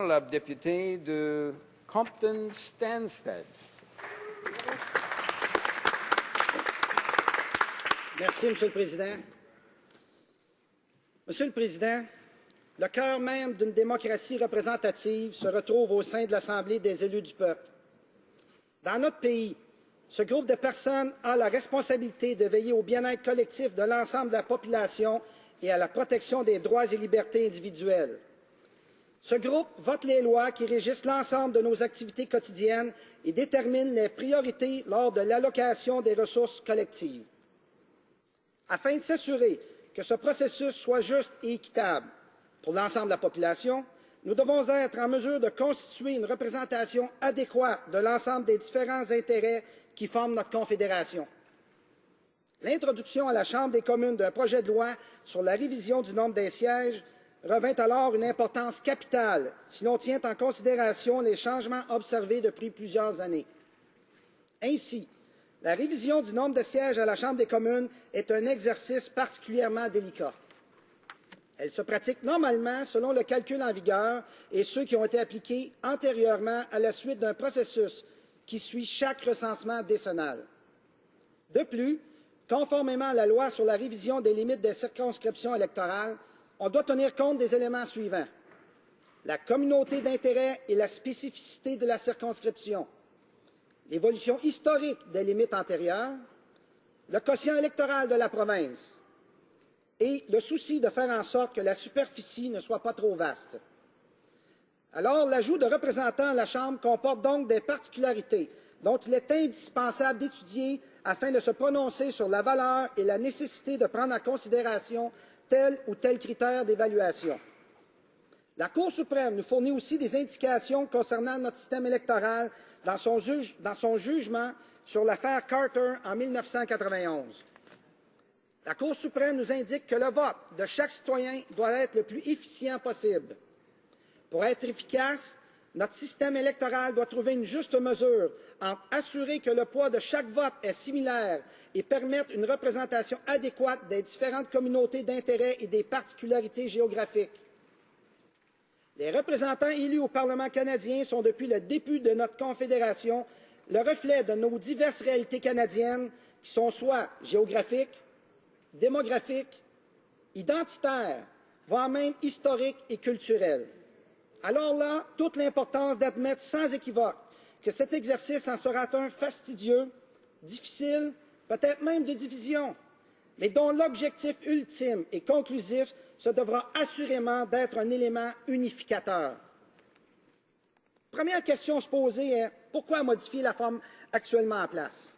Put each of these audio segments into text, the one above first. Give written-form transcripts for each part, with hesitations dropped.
La députée de Compton-Stanstead. Merci, Monsieur le Président. Monsieur le Président, le cœur même d'une démocratie représentative se retrouve au sein de l'Assemblée des élus du peuple. Dans notre pays, ce groupe de personnes a la responsabilité de veiller au bien-être collectif de l'ensemble de la population et à la protection des droits et libertés individuelles. Ce groupe vote les lois qui régissent l'ensemble de nos activités quotidiennes et détermine les priorités lors de l'allocation des ressources collectives. Afin de s'assurer que ce processus soit juste et équitable pour l'ensemble de la population, nous devons être en mesure de constituer une représentation adéquate de l'ensemble des différents intérêts qui forment notre Confédération. L'introduction à la Chambre des communes d'un projet de loi sur la révision du nombre des sièges revêt alors une importance capitale si l'on tient en considération les changements observés depuis plusieurs années. Ainsi, la révision du nombre de sièges à la Chambre des communes est un exercice particulièrement délicat. Elle se pratique normalement selon le calcul en vigueur et ceux qui ont été appliqués antérieurement à la suite d'un processus qui suit chaque recensement décennal. De plus, conformément à la loi sur la révision des limites des circonscriptions électorales, on doit tenir compte des éléments suivants: la communauté d'intérêt et la spécificité de la circonscription, l'évolution historique des limites antérieures, le quotient électoral de la province et le souci de faire en sorte que la superficie ne soit pas trop vaste. Alors, l'ajout de représentants à la Chambre comporte donc des particularités dont il est indispensable d'étudier afin de se prononcer sur la valeur et la nécessité de prendre en considération tel ou tel critère d'évaluation. La Cour suprême nous fournit aussi des indications concernant notre système électoral dans son jugement sur l'affaire Carter en 1991. La Cour suprême nous indique que le vote de chaque citoyen doit être le plus efficient possible. Pour être efficace, notre système électoral doit trouver une juste mesure entre assurer que le poids de chaque vote est similaire et permettre une représentation adéquate des différentes communautés d'intérêt et des particularités géographiques. Les représentants élus au Parlement canadien sont, depuis le début de notre Confédération, le reflet de nos diverses réalités canadiennes qui sont soit géographiques, démographiques, identitaires, voire même historiques et culturelles. Alors là, toute l'importance d'admettre sans équivoque que cet exercice en sera un fastidieux, difficile, peut-être même de division, mais dont l'objectif ultime et conclusif se devra assurément d'être un élément unificateur. Première question à se poser est: pourquoi modifier la forme actuellement en place?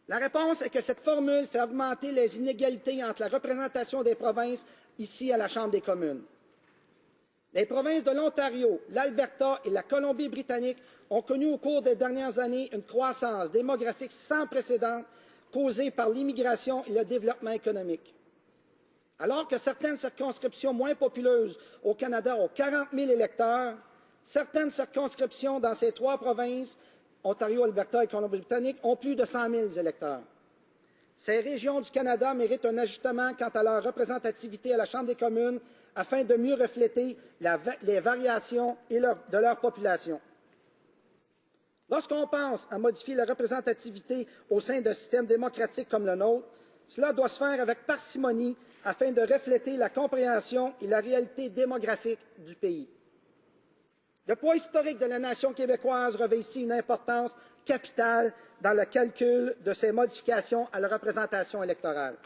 La réponse est que cette formule fait augmenter les inégalités entre la représentation des provinces ici à la Chambre des communes. Les provinces de l'Ontario, l'Alberta et la Colombie-Britannique ont connu au cours des dernières années une croissance démographique sans précédent causée par l'immigration et le développement économique. Alors que certaines circonscriptions moins populeuses au Canada ont 40 000 électeurs, certaines circonscriptions dans ces trois provinces, Ontario, Alberta et Colombie-Britannique, ont plus de 100 000 électeurs. Ces régions du Canada méritent un ajustement quant à leur représentativité à la Chambre des communes afin de mieux refléter les variations de leur population. Lorsqu'on pense à modifier la représentativité au sein d'un système démocratique comme le nôtre, cela doit se faire avec parcimonie afin de refléter la compréhension et la réalité démographique du pays. Le poids historique de la nation québécoise revêt ici une importance capitale dans le calcul de ces modifications à la représentation électorale.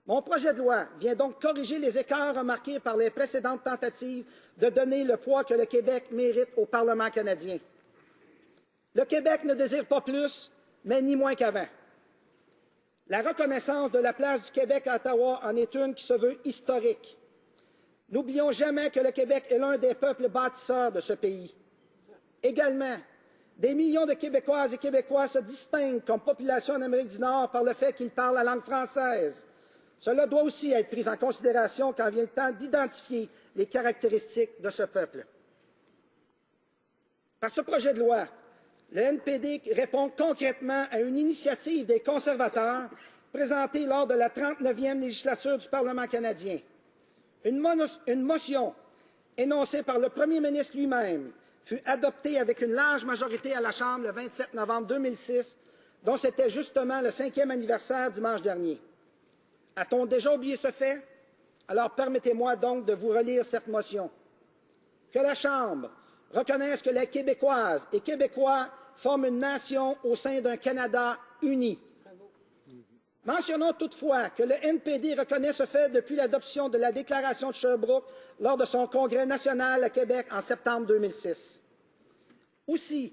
Mon projet de loi vient donc corriger les écarts remarqués par les précédentes tentatives de donner le poids que le Québec mérite au Parlement canadien. Le Québec ne désire pas plus, mais ni moins qu'avant. La reconnaissance de la place du Québec à Ottawa en est une qui se veut historique. N'oublions jamais que le Québec est l'un des peuples bâtisseurs de ce pays. Également, des millions de Québécoises et Québécois se distinguent comme population en Amérique du Nord par le fait qu'ils parlent la langue française. Cela doit aussi être pris en considération quand vient le temps d'identifier les caractéristiques de ce peuple. Par ce projet de loi, le NPD répond concrètement à une initiative des conservateurs présentée lors de la 39e législature du Parlement canadien. Une motion énoncé par le premier ministre lui-même, fut adopté avec une large majorité à la Chambre le 27 novembre 2006, dont c'était justement le 5e anniversaire dimanche dernier. A-t-on déjà oublié ce fait? Alors permettez-moi donc de vous relire cette motion. Que la Chambre reconnaisse que les Québécoises et Québécois forment une nation au sein d'un Canada uni. Mentionnons toutefois que le NPD reconnaît ce fait depuis l'adoption de la Déclaration de Sherbrooke lors de son congrès national à Québec en septembre 2006. Aussi,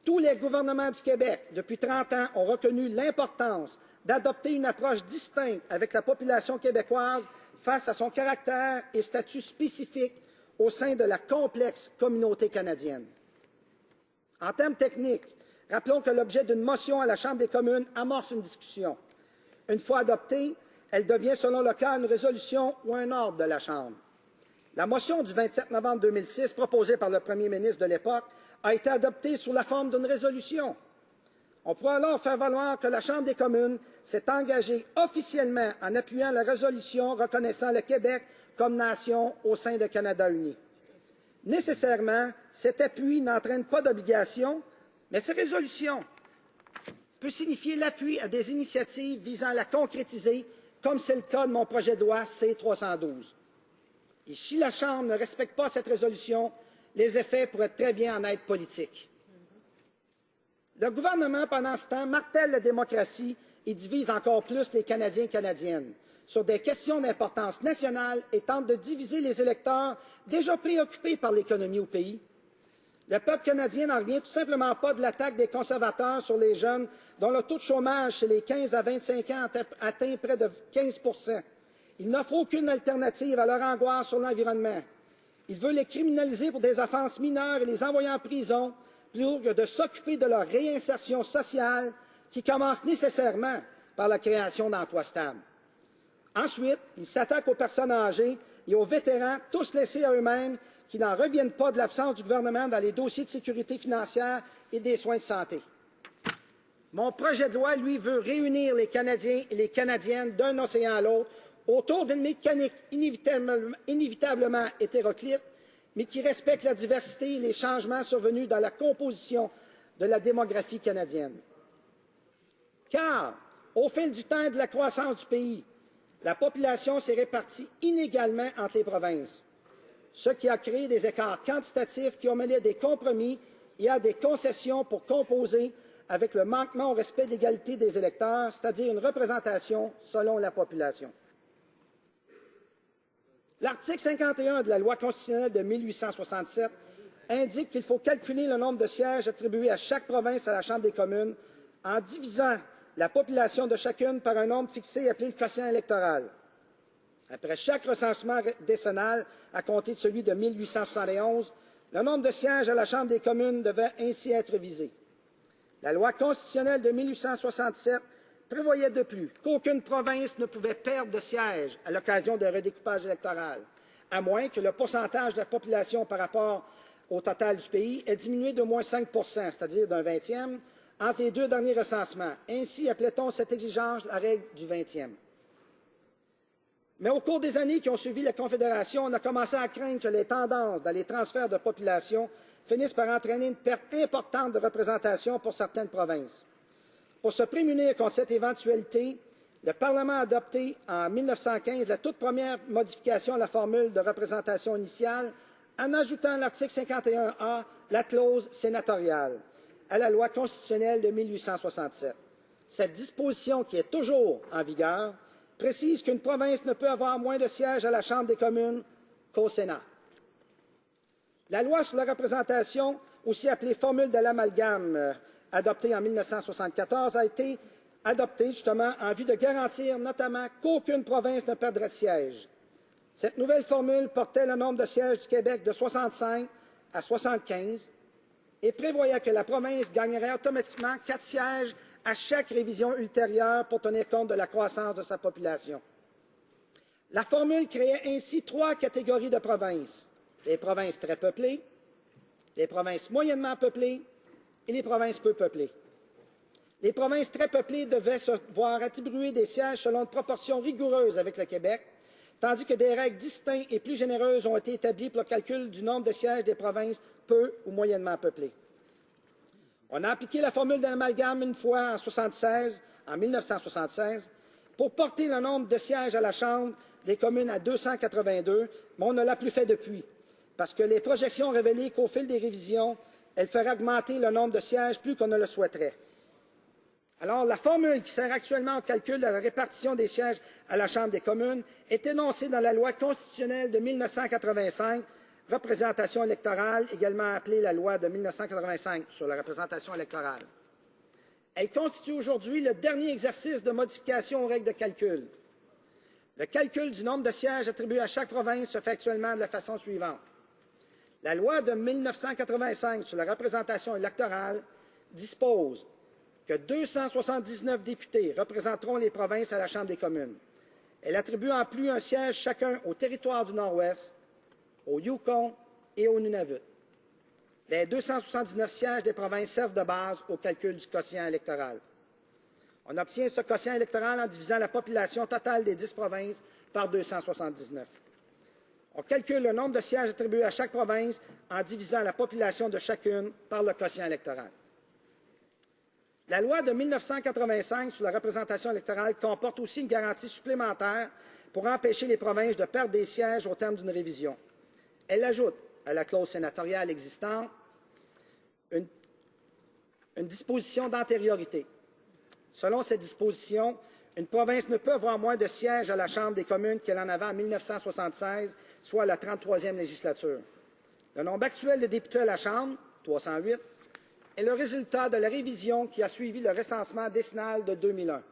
tous les gouvernements du Québec, depuis 30 ans, ont reconnu l'importance d'adopter une approche distincte avec la population québécoise face à son caractère et statut spécifique au sein de la complexe communauté canadienne. En termes techniques, rappelons que l'objet d'une motion à la Chambre des communes amorce une discussion. Une fois adoptée, elle devient, selon le cas, une résolution ou un ordre de la Chambre. La motion du 27 novembre 2006, proposée par le premier ministre de l'époque, a été adoptée sous la forme d'une résolution. On pourra alors faire valoir que la Chambre des communes s'est engagée officiellement en appuyant la résolution reconnaissant le Québec comme nation au sein de Canada uni. Nécessairement, cet appui n'entraîne pas d'obligation, mais cette résolution peut signifier l'appui à des initiatives visant à la concrétiser, comme c'est le cas de mon projet de loi C-312. Et si la Chambre ne respecte pas cette résolution, les effets pourraient très bien en être politiques. Le gouvernement, pendant ce temps, martèle la démocratie et divise encore plus les Canadiens et Canadiennes sur des questions d'importance nationale et tente de diviser les électeurs déjà préoccupés par l'économie au pays. Le peuple canadien n'en revient tout simplement pas de l'attaque des conservateurs sur les jeunes dont le taux de chômage chez les 15 à 25 ans atteint près de 15 %. Il n'offre aucune alternative à leur angoisse sur l'environnement. Il veut les criminaliser pour des offenses mineures et les envoyer en prison plutôt que de s'occuper de leur réinsertion sociale qui commence nécessairement par la création d'emplois stables. Ensuite, il s'attaque aux personnes âgées et aux vétérans, tous laissés à eux-mêmes, qui n'en reviennent pas de l'absence du gouvernement dans les dossiers de sécurité financière et des soins de santé. Mon projet de loi, lui, veut réunir les Canadiens et les Canadiennes d'un océan à l'autre autour d'une mécanique inévitablement hétéroclite, mais qui respecte la diversité et les changements survenus dans la composition de la démographie canadienne. Car, au fil du temps et de la croissance du pays, la population s'est répartie inégalement entre les provinces, ce qui a créé des écarts quantitatifs qui ont mené à des compromis et à des concessions pour composer avec le manquement au respect de l'égalité des électeurs, c'est-à-dire une représentation selon la population. L'article 51 de la Loi constitutionnelle de 1867 indique qu'il faut calculer le nombre de sièges attribués à chaque province à la Chambre des communes en divisant la population de chacune par un nombre fixé appelé le quotient électoral. Après chaque recensement décennal, à compter de celui de 1871, le nombre de sièges à la Chambre des communes devait ainsi être visé. La Loi constitutionnelle de 1867 prévoyait de plus qu'aucune province ne pouvait perdre de sièges à l'occasion d'un redécoupage électoral, à moins que le pourcentage de la population par rapport au total du pays ait diminué d'au moins 5 %, c'est-à-dire d'un 20e, entre les deux derniers recensements. Ainsi appelait-on cette exigence la règle du 20e. Mais au cours des années qui ont suivi la Confédération, on a commencé à craindre que les tendances dans les transferts de population finissent par entraîner une perte importante de représentation pour certaines provinces. Pour se prémunir contre cette éventualité, le Parlement a adopté en 1915 la toute première modification à la formule de représentation initiale en ajoutant à l'article 51A la clause sénatoriale à la Loi constitutionnelle de 1867. Cette disposition, qui est toujours en vigueur, précise qu'une province ne peut avoir moins de sièges à la Chambre des communes qu'au Sénat. La loi sur la représentation, aussi appelée formule de l'amalgame, adoptée en 1974, a été adoptée justement en vue de garantir notamment qu'aucune province ne perdrait de siège. Cette nouvelle formule portait le nombre de sièges du Québec de 65 à 75 et prévoyait que la province gagnerait automatiquement 4 sièges à chaque révision ultérieure pour tenir compte de la croissance de sa population. La formule créait ainsi 3 catégories de provinces: les provinces très peuplées, les provinces moyennement peuplées et les provinces peu peuplées. Les provinces très peuplées devaient se voir attribuer des sièges selon une proportion rigoureuse avec le Québec, tandis que des règles distinctes et plus généreuses ont été établies pour le calcul du nombre de sièges des provinces peu ou moyennement peuplées. On a appliqué la formule de l'amalgame une fois en 1976, pour porter le nombre de sièges à la Chambre des communes à 282, mais on ne l'a plus fait depuis, parce que les projections ont révélé qu'au fil des révisions, elle ferait augmenter le nombre de sièges plus qu'on ne le souhaiterait. Alors, la formule qui sert actuellement au calcul de la répartition des sièges à la Chambre des communes est énoncée dans la loi constitutionnelle de 1985, représentation électorale, également appelée la loi de 1985 sur la représentation électorale. Elle constitue aujourd'hui le dernier exercice de modification aux règles de calcul. Le calcul du nombre de sièges attribués à chaque province se fait actuellement de la façon suivante. La loi de 1985 sur la représentation électorale dispose que 279 députés représenteront les provinces à la Chambre des communes. Elle attribue en plus un siège chacun au territoire du Nord-Ouest, au Yukon et au Nunavut. Les 279 sièges des provinces servent de base au calcul du quotient électoral. On obtient ce quotient électoral en divisant la population totale des 10 provinces par 279. On calcule le nombre de sièges attribués à chaque province en divisant la population de chacune par le quotient électoral. La loi de 1985 sur la représentation électorale comporte aussi une garantie supplémentaire pour empêcher les provinces de perdre des sièges au terme d'une révision. Elle ajoute à la clause sénatoriale existante une disposition d'antériorité. Selon cette disposition, une province ne peut avoir moins de sièges à la Chambre des communes qu'elle en avait en 1976, soit la 33e législature. Le nombre actuel de députés à la Chambre, 308, est le résultat de la révision qui a suivi le recensement décennal de 2001.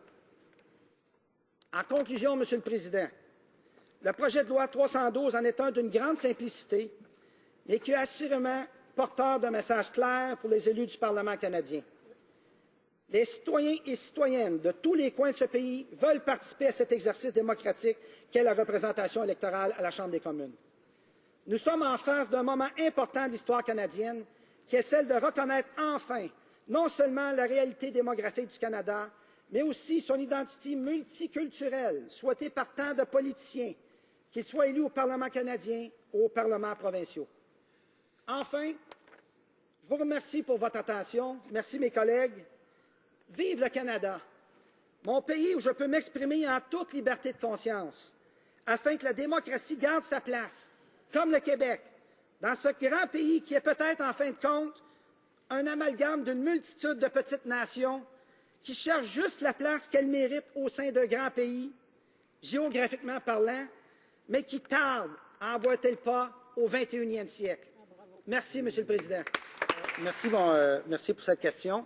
En conclusion, Monsieur le Président, le projet de loi 312 en est un d'une grande simplicité, mais qui est assurément porteur d'un message clair pour les élus du Parlement canadien. Les citoyens et citoyennes de tous les coins de ce pays veulent participer à cet exercice démocratique qu'est la représentation électorale à la Chambre des communes. Nous sommes en face d'un moment important de l'histoire canadienne, qui est celle de reconnaître enfin non seulement la réalité démographique du Canada, mais aussi son identité multiculturelle, souhaitée par tant de politiciens, qu'ils soient élus au Parlement canadien ou au Parlement provinciaux. Enfin, je vous remercie pour votre attention. Merci, mes collègues. Vive le Canada, mon pays où je peux m'exprimer en toute liberté de conscience, afin que la démocratie garde sa place, comme le Québec, dans ce grand pays qui est peut-être, en fin de compte, un amalgame d'une multitude de petites nations qui cherchent juste la place qu'elles méritent au sein d'un grand pays, géographiquement parlant, mais qui tardent à emboîter le pas au 21e siècle. Merci, Monsieur le Président. Merci pour cette question.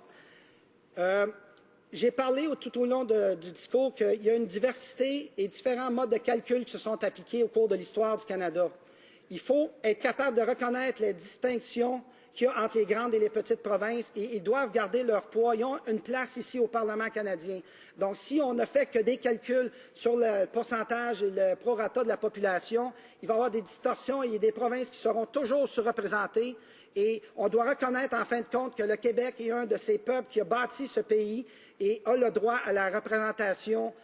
J'ai parlé tout au long du discours qu'il y a une diversité et différents modes de calcul qui se sont appliqués au cours de l'histoire du Canada. Il faut être capable de reconnaître les distinctions qu'il y a entre les grandes et les petites provinces et ils doivent garder leur poids. Ils ont une place ici au Parlement canadien. Donc, si on ne fait que des calculs sur le pourcentage et le prorata de la population, il va y avoir des distorsions et il y a des provinces qui seront toujours surreprésentées. Et on doit reconnaître, en fin de compte, que le Québec est un de ces peuples qui a bâti ce pays et a le droit à la représentation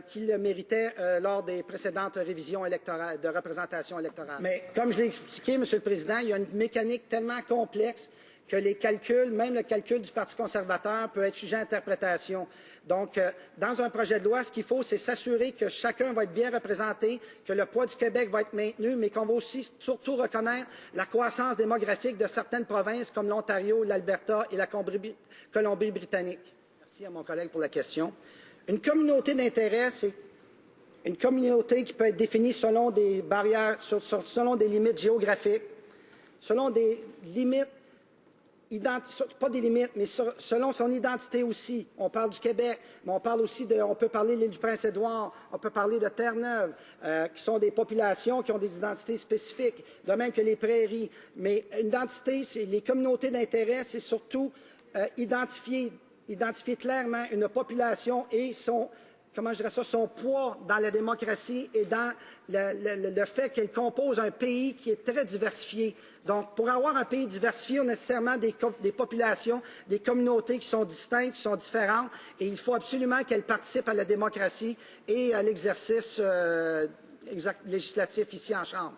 qu'il méritait lors des précédentes révisions électorales, de représentation électorale. Mais comme je l'ai expliqué, Monsieur le Président, il y a une mécanique tellement complexe que les calculs, même le calcul du Parti conservateur, peut être sujet à interprétation. Donc, dans un projet de loi, ce qu'il faut, c'est s'assurer que chacun va être bien représenté, que le poids du Québec va être maintenu, mais qu'on va aussi surtout reconnaître la croissance démographique de certaines provinces comme l'Ontario, l'Alberta et la Colombie-Britannique. Merci à mon collègue pour la question. Une communauté d'intérêt, c'est une communauté qui peut être définie selon des barrières, selon des limites géographiques, selon des limites, pas des limites, mais selon son identité aussi. On parle du Québec, mais on parle aussi on peut parler de l'île du Prince-Édouard, on peut parler de Terre-Neuve, qui sont des populations qui ont des identités spécifiques, de même que les prairies. Mais une identité, les communautés d'intérêt, c'est surtout identifier clairement une population et son poids dans la démocratie et dans le fait qu'elle compose un pays qui est très diversifié. Donc, pour avoir un pays diversifié, on a nécessairement des populations, des communautés qui sont distinctes, qui sont différentes, et il faut absolument qu'elles participent à la démocratie et à l'exercice législatif ici en Chambre.